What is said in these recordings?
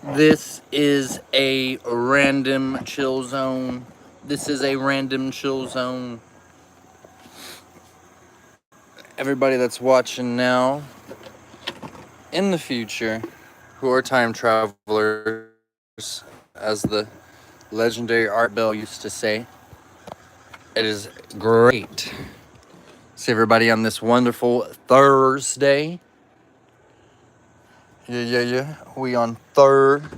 This is a random chill zone. This is a random chill zone. Everybody that's watching now, in the future, who are time travelers, as the legendary Art Bell used to say, it is great. See everybody on this wonderful Thursday. Yeah. We on Thursday.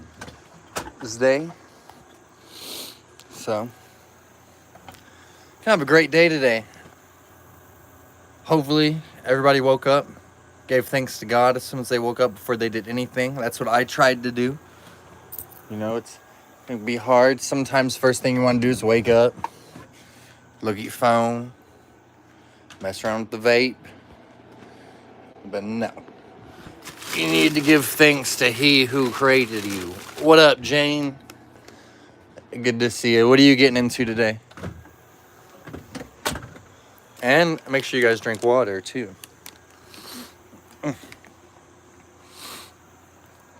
So, kind of a great day today. Hopefully, everybody woke up, gave thanks to God as soon as they woke up before they did anything. That's what I tried to do. You know, it can be hard. Sometimes, first thing you want to do is wake up, look at your phone, mess around with the vape. But no. You need to give thanks to He who created you. What up, Jane? Good to see you. What are you getting into today? And make sure you guys drink water, too.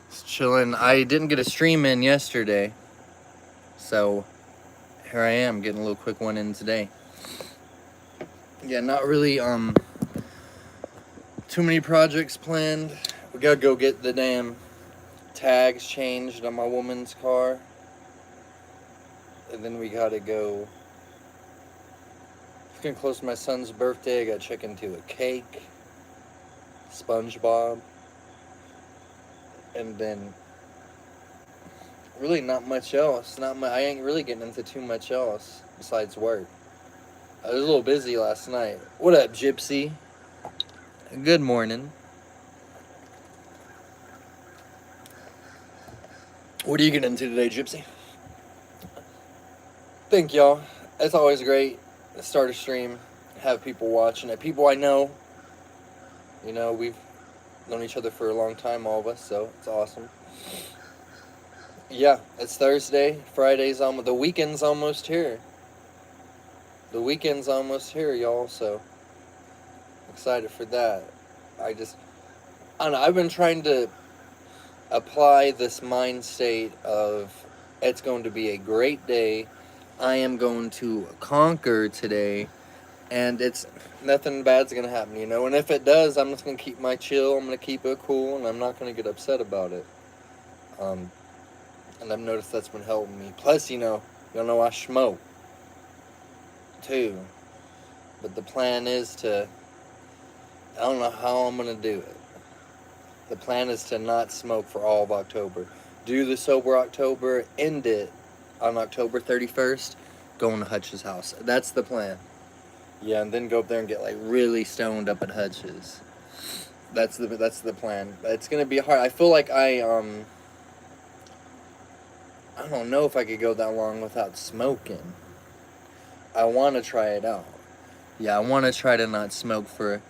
Just chilling. I didn't get a stream in yesterday. So, here I am, getting a little quick one in today. Yeah, not really, too many projects planned. We gotta go get the damn tags changed on my woman's car. And then we gotta go. It's getting close to my son's birthday. I gotta check into a cake. SpongeBob. And then really not much else. I ain't really getting into too much else besides work. I was a little busy last night. What up, Gypsy? Good morning. What are you getting into today, Gypsy? Thank y'all. It's always great to start a stream, have people watching it. People I know. You know, we've known each other for a long time, all of us, so it's awesome. Yeah, it's Thursday. Friday's almost, the weekend's almost here. The weekend's almost here, y'all, so excited for that. I don't know, I've been trying to apply this mind state of it's going to be a great day. I am going to conquer today, and it's nothing bad's gonna happen, you know. And if it does, I'm just gonna keep my chill. I'm gonna keep it cool, and I'm not gonna get upset about it. And I've noticed that's been helping me. Plus, y'all know I smoke too. But the plan is to. I don't know how I'm gonna do it. The plan is to not smoke for all of October. Do the sober October, end it on October 31st, going to Hutch's house. That's the plan. Yeah, and then go up there and get like really stoned up at Hutch's. That's the plan. It's gonna be hard. I feel like I don't know if I could go that long without smoking. I want to try it out. Yeah, I want to try to not smoke for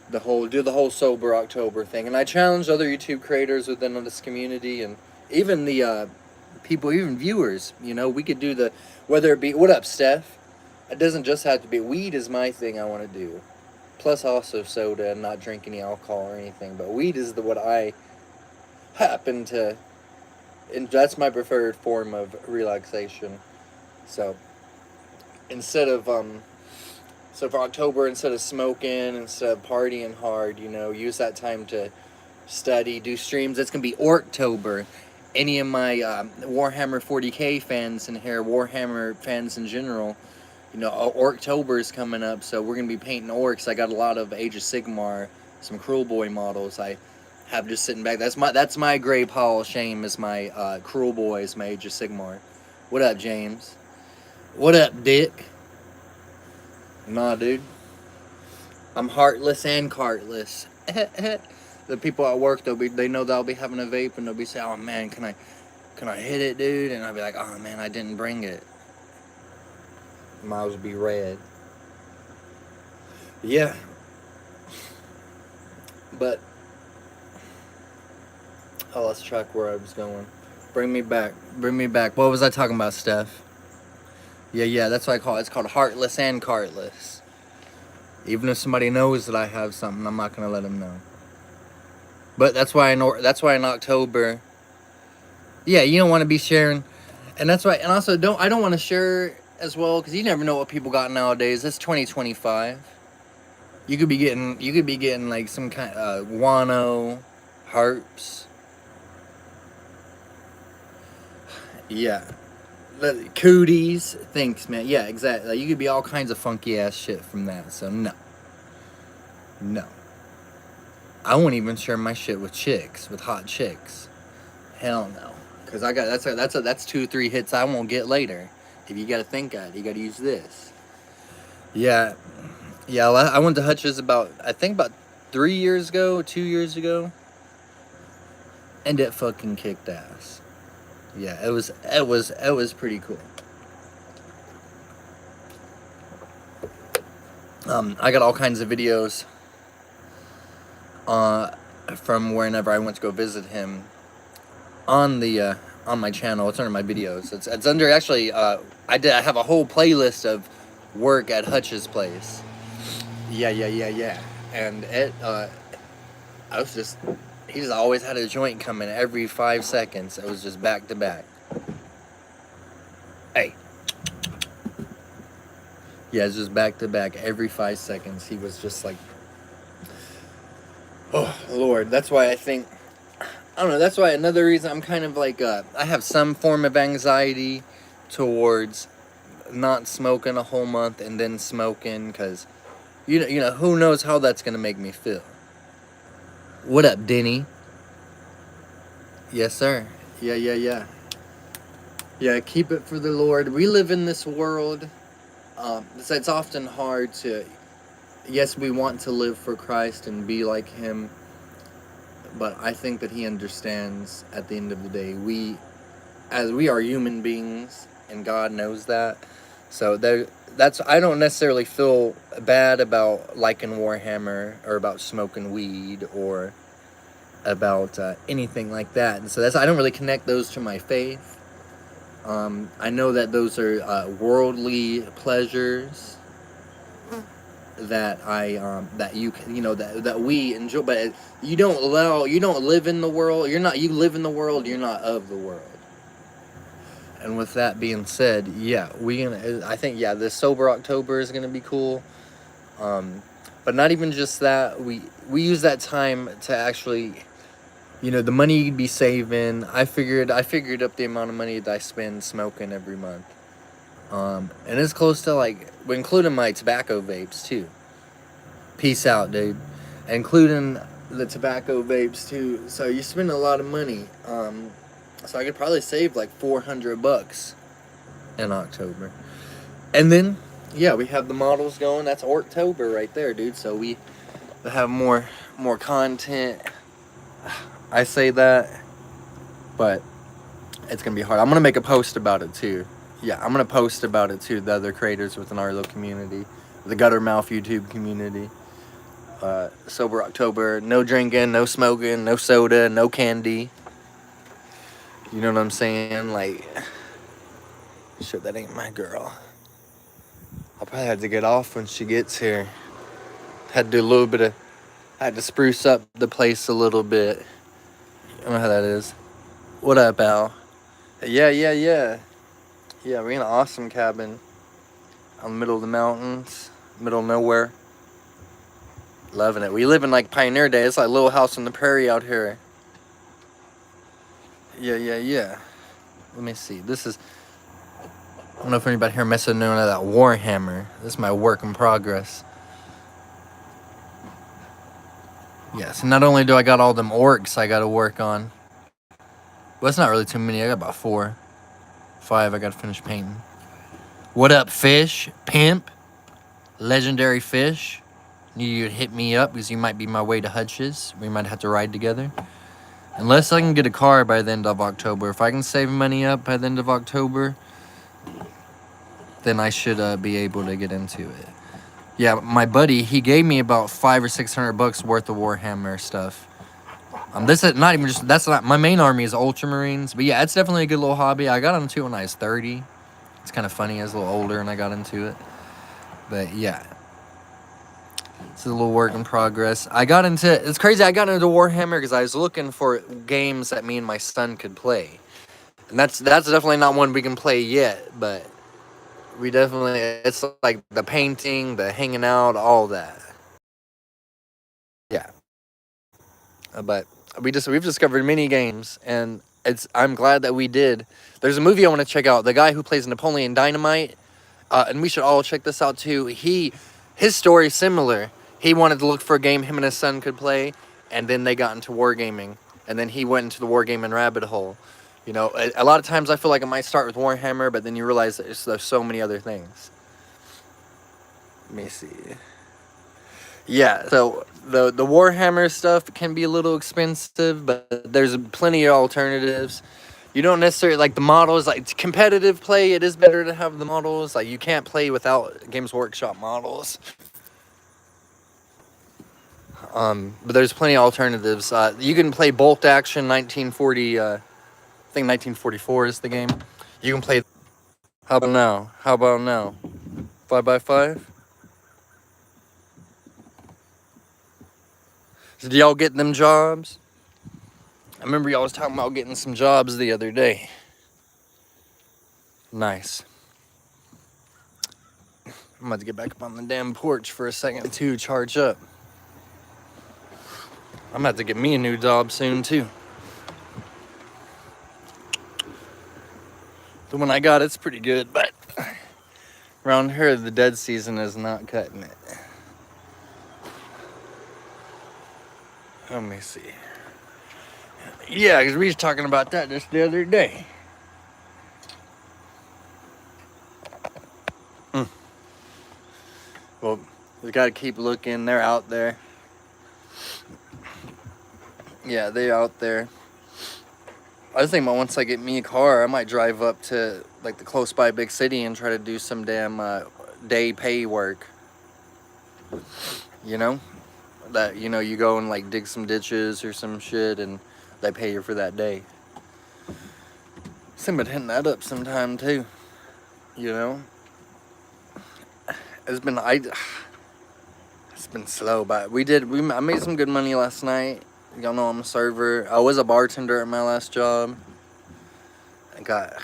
do the whole sober October thing. And I challenge other YouTube creators within this community and even the people, even viewers. We could do whether it be, what up, Steph? It doesn't just have to be, weed is my thing I want to do. Plus also soda and not drink any alcohol or anything. But weed is what I happen to, and that's my preferred form of relaxation. So, instead of, so for October, instead of smoking, instead of partying hard, use that time to study, do streams. It's going to be Orktober. Any of my Warhammer 40k fans in here, Warhammer fans in general, Orktober is coming up, so we're going to be painting orcs. I got a lot of Age of Sigmar, some Cruel Boy models I have just sitting back. That's my Grey Hall of Shame is my Cruel Boys, my Age of Sigmar. What up, James? What up, Dick? Nah, dude. I'm heartless and cartless. The people at work, they know that I'll be having a vape, and they'll be saying, "Oh man, can I hit it, dude?" And I'll be like, "Oh man, I didn't bring it." Miles be red. Yeah. But I lost track where I was going. Bring me back. What was I talking about, Steph? Yeah, that's what I call it. It's called heartless and cartless. Even if somebody knows that I have something, I'm not gonna let them know. But that's why in October, Yeah, you don't want to be sharing, and that's why. And also, I don't want to share as well because you never know what people got nowadays. It's 2025. You could be getting like some kind guano, harps. Yeah, the cooties. Thanks, man. Yeah, exactly. Like, you could be all kinds of funky ass shit from that. So no, no. I won't even share my shit with chicks, with hot chicks. Hell no. Cause I got that's 2 3 hits I won't get later. If you got to think at it, you got to use this. Yeah, yeah. I went to Hutch's about 3 years ago, 2 years ago, and it fucking kicked ass. Yeah, it was pretty cool. I got all kinds of videos uh, from whenever I went to go visit him on my channel. It's under my videos. It's under actually. I have a whole playlist of work at Hutch's place. Yeah, yeah, yeah, yeah. And I was just, he just always had a joint coming every 5 seconds. It was just back to back. Hey. Yeah, it's just back to back every 5 seconds. He was just like, oh Lord. That's why I think, I don't know. That's why another reason I'm kind of like, I have some form of anxiety towards not smoking a whole month and then smoking, because you know who knows how that's gonna make me feel. What up, Denny? Yes, sir. Yeah, yeah, yeah. Yeah, keep it for the Lord. We live in this world. It's often hard to. Yes, we want to live for Christ and be like Him, but I think that He understands. At the end of the day, we are human beings, and God knows that. So that's I don't necessarily feel bad about liking Warhammer or about smoking weed or about anything like that. And so I don't really connect those to my faith. I know that those are worldly pleasures that that we enjoy, but you don't live in the world. You live in the world. You're not of the world. And with that being said, yeah, I think this sober October is gonna be cool. But not even just that. We use that time to actually, the money you'd be saving. I figured up the amount of money that I spend smoking every month. And it's close to like, including my tobacco vapes too. Peace out, dude. Including the tobacco vapes too. So you spend a lot of money. So I could probably save like $400 in October. And then, yeah, we have the models going. That's October right there, dude. So we have more content. I say that, but it's gonna be hard. I'm gonna make a post about it too. Yeah, I'm gonna post about it too. The other creators within our little community, the Gutter Mouth YouTube community. Sober October. No drinking, no smoking, no soda, no candy. You know what I'm saying? Like, shit, that ain't my girl. I'll probably have to get off when she gets here. Had to do had to spruce up the place a little bit. I don't know how that is. What up, Al? Yeah. Yeah, we're in an awesome cabin out in the middle of the mountains, middle of nowhere. Loving it. We live in like Pioneer Day. It's like a little house on the prairie out here. Yeah. Let me see. This is, I don't know if anybody here messing with that Warhammer. This is my work in progress. Yeah, so not only do I got all them orcs I gotta work on. Well, it's not really too many. I got about 4, 5 I gotta finish painting. What up, Fish? Pimp? Legendary Fish? Need you to hit me up because you might be my way to Hutch's. We might have to ride together. Unless I can get a car by the end of October. If I can save money up by the end of October, then I should be able to get into it. Yeah, my buddy, he gave me about $500 or $600 worth of Warhammer stuff. This is not even just, that's not, my main army is Ultramarines. But yeah, it's definitely a good little hobby. I got into it when I was 30. It's kind of funny, I was a little older and I got into it. But yeah. It's a little work in progress. It's crazy, I got into Warhammer because I was looking for games that me and my son could play. And that's definitely not one we can play yet, but we definitely, it's like the painting, the hanging out, all that. Yeah. But we've discovered many games, and I'm glad that we did. There's a movie I want to check out. The guy who plays Napoleon Dynamite, and we should all check this out too. His story is similar. He wanted to look for a game him and his son could play, and then they got into wargaming, and then he went into the wargaming rabbit hole. You know, a lot of times I feel like it might start with Warhammer, but then you realize there's so many other things. Let me see. Yeah, so the Warhammer stuff can be a little expensive, but there's plenty of alternatives. You don't necessarily like the models. Like competitive play, it is better to have the models. Like you can't play without Games Workshop models. But there's plenty of alternatives. You can play Bolt Action 1940. I think 1944 is the game. You can play. How about now? 5x5. Did y'all get them jobs? I remember y'all was talking about getting some jobs the other day. Nice. I'm about to get back up on the damn porch for a second to charge up. I'm about to get me a new job soon too. The one I got, it's pretty good, but around here the dead season is not cutting it. Let me see. Yeah, because we was talking about that just the other day. Well, we got to keep looking. They're out there. Yeah, they're out there. I was thinking about once I get me a car, I might drive up to like the close by big city and try to do some damn day pay work. You know? That, you know, you go and like dig some ditches or some shit and they pay you for that day. Think about hitting that up sometime too. You know? It's been slow, but I made some good money last night. Y'all know I'm a server. I was a bartender at my last job. I got,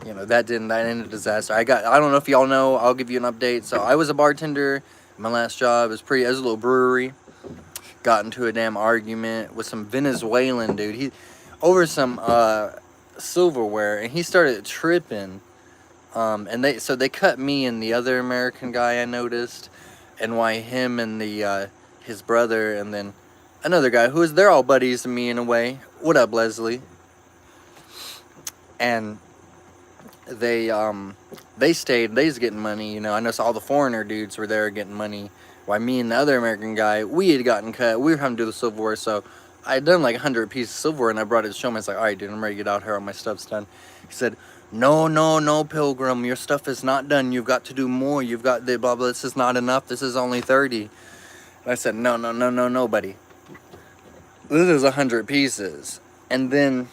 you know, that ended disaster. I don't know if y'all know, I'll give you an update. So I was a bartender at my last job. It was a little brewery. Got into a damn argument with some Venezuelan dude. He over some silverware, and he started tripping. And they cut me and the other American guy I noticed, and why him and his brother, and then another guy they're all buddies to me in a way. What up, Leslie? And they stayed. They was getting money. You know, I noticed all the foreigner dudes were there getting money. Why me and the other American guy, we had gotten cut. We were having to do the silverware, so I had done like 100 pieces of silverware, and I brought it to show him. I was like, all right, dude, I'm ready to get out here. All my stuff's done. He said, no, Pilgrim, your stuff is not done. You've got to do more. You've got the blah, blah. This is not enough. This is only 30. And I said, no, buddy. This is 100 pieces. And then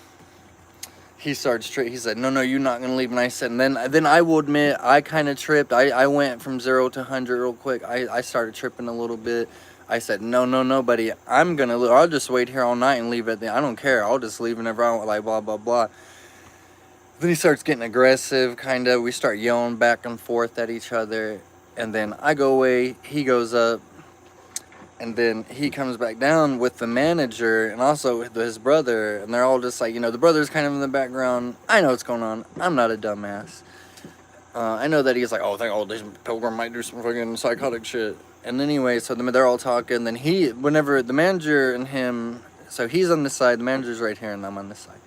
he starts he said, no, you're not going to leave. And I said, and then I will admit, I kind of tripped. I went from 0 to 100 real quick. I started tripping a little bit. I said, no, buddy, I'll just wait here all night and leave it. I don't care. I'll just leave whenever I want, like, blah, blah, blah. Then he starts getting aggressive, kind of. We start yelling back and forth at each other. And then I go away, he goes up. And then he comes back down with the manager and also with his brother. And they're all just like, you know, the brother's kind of in the background. I know what's going on. I'm not a dumbass. I know that he's like, this Pilgrim might do some fucking psychotic shit. And anyway, so they're all talking. Then whenever the manager and him, so he's on this side, the manager's right here, and I'm on this side.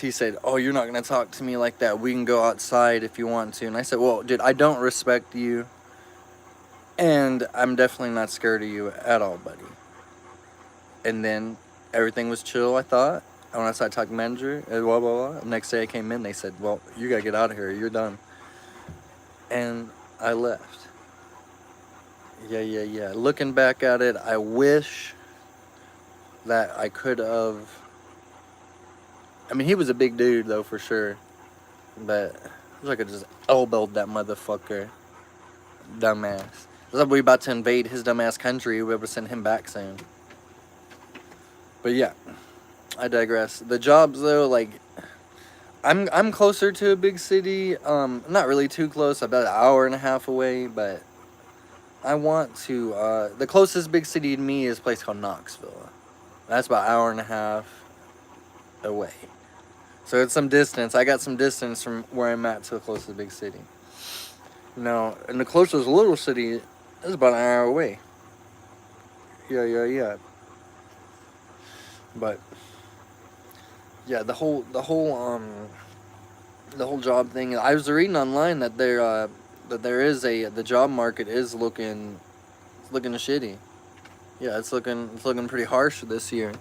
He said, oh, you're not going to talk to me like that. We can go outside if you want to. And I said, well, dude, I don't respect you. And I'm definitely not scared of you at all, buddy. And then everything was chill, I thought. I went outside, talked to the manager, and blah, blah, blah. The next day I came in, they said, well, you got to get out of here. You're done. And I left. Yeah. Looking back at it, I wish that I could have... I mean, he was a big dude, though, for sure. But I wish I could just elbowed that motherfucker. Dumbass. We're about to invade his dumbass country. We'll be able to send him back soon. But yeah, I digress. The jobs, though, like, I'm closer to a big city. Not really too close, about an hour and a half away, but I want to. The closest big city to me is a place called Knoxville. That's about an hour and a half away. So it's some distance. I got some distance from where I'm at to the closest big city. Now, and the closest little city is about an hour away. Yeah. But yeah, the whole job thing. I was reading online that the job market is looking shitty. Yeah, it's looking pretty harsh this year.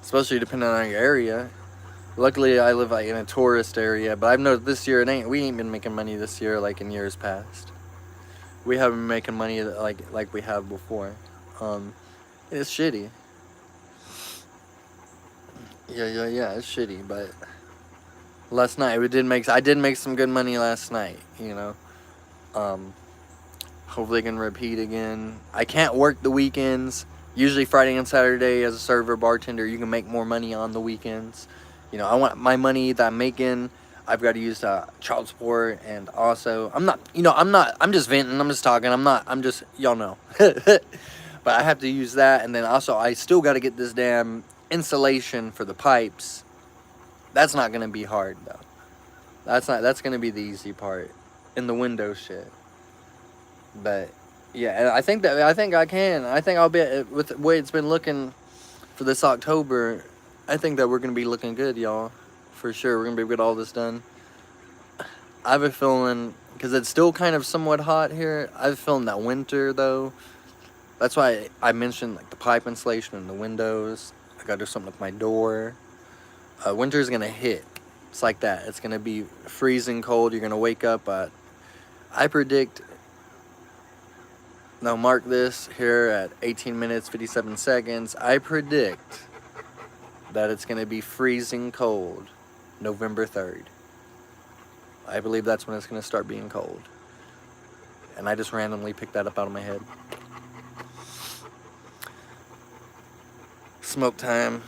Especially depending on your area. Luckily, I live like in a tourist area, but I've noticed this year we ain't been making money this year like in years past. We haven't been making money like we have before. It's shitty. Yeah, it's shitty, but last night I did make some good money last night, you know. Hopefully I can repeat again. I can't work the weekends. Usually Friday and Saturday as a server bartender, you can make more money on the weekends. You know, I want my money that I'm making, I've got to use child support, and also I'm just venting, I'm just talking, y'all know. But I have to use that, and then also I still got to get this damn insulation for the pipes. That's not going to be hard though. That's going to be the easy part, in the window shit. But yeah, I think I can. I think I'll be, with the way it's been looking for this October, I think that we're going to be looking good, y'all. For sure, we're going to be able to get all this done. I have a feeling, because it's still kind of somewhat hot here, I have a feeling that winter, though, that's why I mentioned like the pipe insulation and the windows. I got to do something with my door. Winter's going to hit. It's like that. It's going to be freezing cold. You're going to wake up at, I predict, now mark this here at 18 minutes, 57 seconds. I predict that it's going to be freezing cold November 3rd. I believe that's when it's going to start being cold. And I just randomly picked that up out of my head. Smoke time.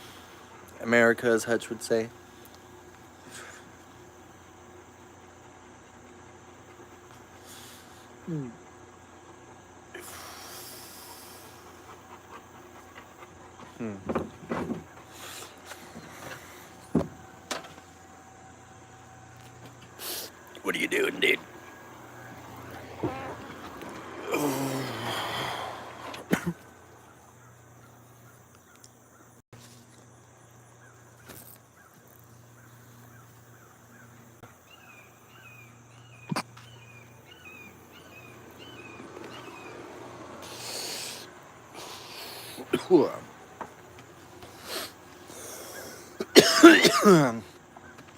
America, as Hutch would say. What are you doing, dude?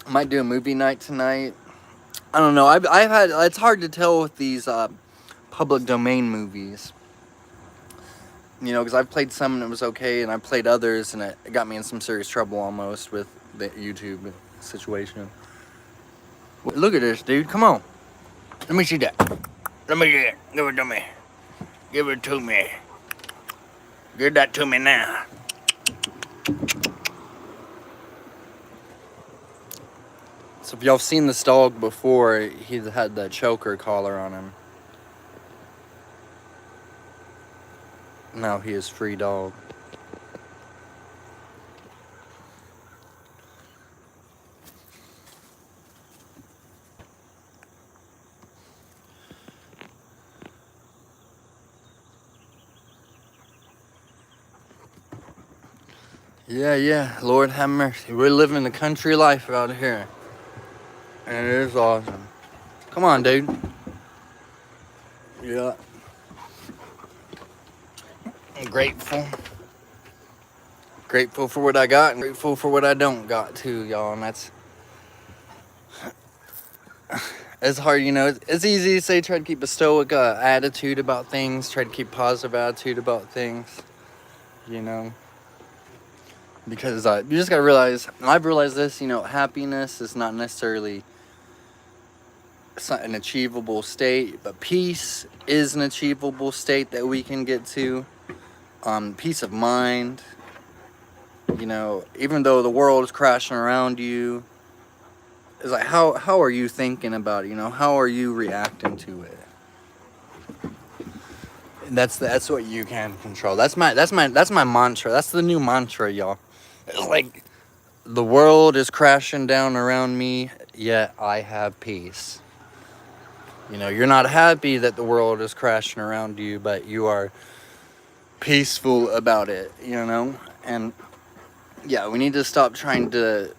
Might do a movie night tonight. I don't know. I've had. It's hard to tell with these public domain movies. You know, because I've played some and it was okay, and I played others and it got me in some serious trouble almost with the YouTube situation. Look at this, dude. Come on. Let me see that. Let me get it. Give it to me. Give it to me. Give that to me now. So if y'all seen this dog before, he had the choker collar on him. Now he is free dog. Yeah, Lord have mercy. We're living the country life out here. And it is awesome. Come on, dude. Yeah. I'm grateful. Grateful for what I got and grateful for what I don't got too, y'all. And that's... It's hard, you know. It's easy to say try to keep a stoic attitude about things. Try to keep positive attitude about things. You know. Because you just gotta realize, and I've realized this, you know, happiness is not necessarily... It's not an achievable state, but peace is an achievable state that we can get to. Peace of mind. You know, even though the world is crashing around you, it's like, how are you thinking about it? You know, how are you reacting to it? And that's what you can control. That's my mantra. That's the new mantra, y'all. It's like, the world is crashing down around me, yet I have peace. You know, you're not happy that the world is crashing around you, but you are peaceful about it, you know? And yeah, we need to stop trying to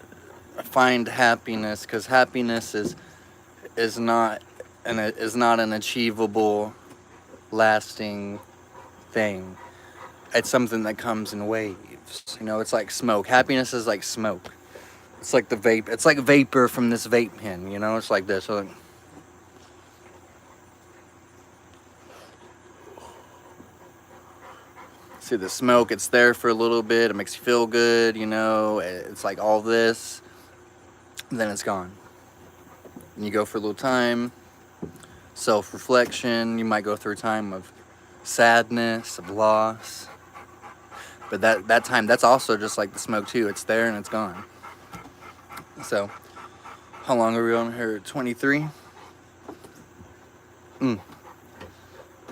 find happiness, because happiness is not an achievable, lasting thing. It's something that comes in waves. You know, it's like smoke. Happiness is like smoke. It's like the vape. It's like vapor from this vape pen. You know, it's like this. So, see the smoke. It's there for a little bit. It makes you feel good. You know, it's like all this. And then it's gone. And you go for a little time. Self-reflection. You might go through a time of sadness, of loss. But that time, that's also just like the smoke too. It's there and it's gone. So, how long are we on here? 23?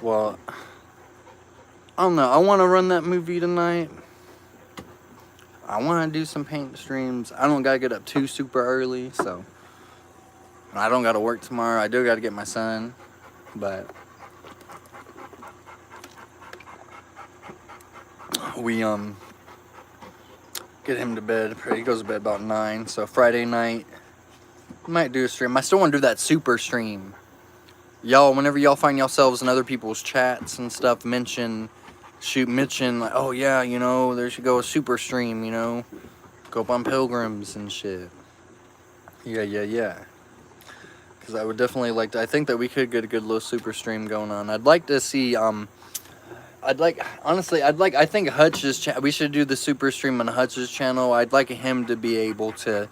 Well, I don't know. I want to run that movie tonight. I want to do some paint streams. I don't got to get up too super early, so I don't got to work tomorrow. I do got to get my son, but we get him to bed. He goes to bed about 9, so Friday night might do a stream. I still want to do that super stream. Y'all, whenever y'all find yourselves in other people's chats and stuff, mention like, oh yeah, you know, there should go a super stream, you know, go up on Pilgrims and shit. Yeah. Because I would definitely like to, I think that we could get a good little super stream going on. I'd like to see, I think Hutch's, we should do the super stream on Hutch's channel. I'd like him to be able to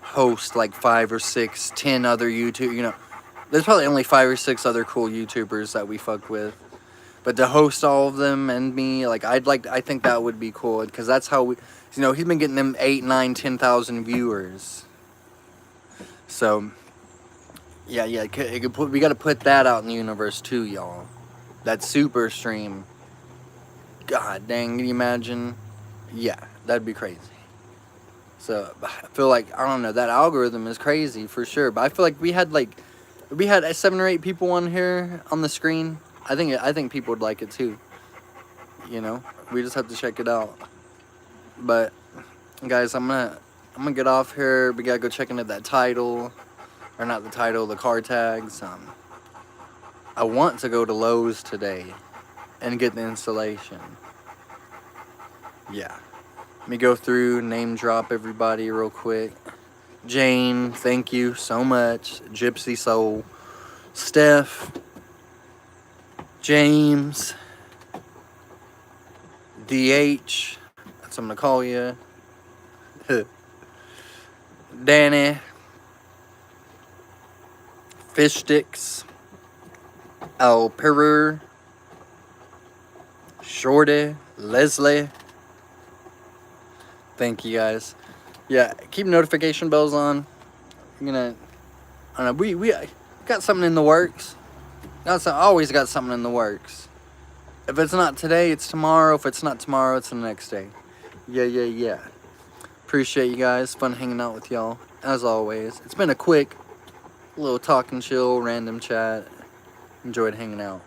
host like 5 or 6, 10 other YouTube, you know, there's probably only 5 or 6 other cool YouTubers that we fuck with. But to host all of them and me, like, I think that would be cool. Because that's how we, you know, he's been getting them 8, 9, 10,000 viewers. So, yeah, we got to put that out in the universe too, y'all. That super stream. God dang, can you imagine? Yeah, that'd be crazy. So, I feel like, I don't know, that algorithm is crazy for sure. But I feel like we had 7 or 8 people on here on the screen. I think people would like it too. You know, we just have to check it out. But guys, I'm gonna get off here. We gotta go check into that title, or not the title, the car tags. I want to go to Lowe's today and get the installation. Yeah, let me go through, name drop everybody real quick. Jane, thank you so much. Gypsy Soul, Steph, James, DH, that's what I'm gonna call you. Danny, Fish Sticks, Al Peru, Shorty, Leslie. Thank you guys. Yeah, keep notification bells on. I'm gonna, I don't know, we got something in the works. Always got something in the works. If it's not today, it's tomorrow. If it's not tomorrow, it's the next day. Yeah. Appreciate you guys. Fun hanging out with y'all, as always. It's been a quick little talk and chill, random chat. Enjoyed hanging out.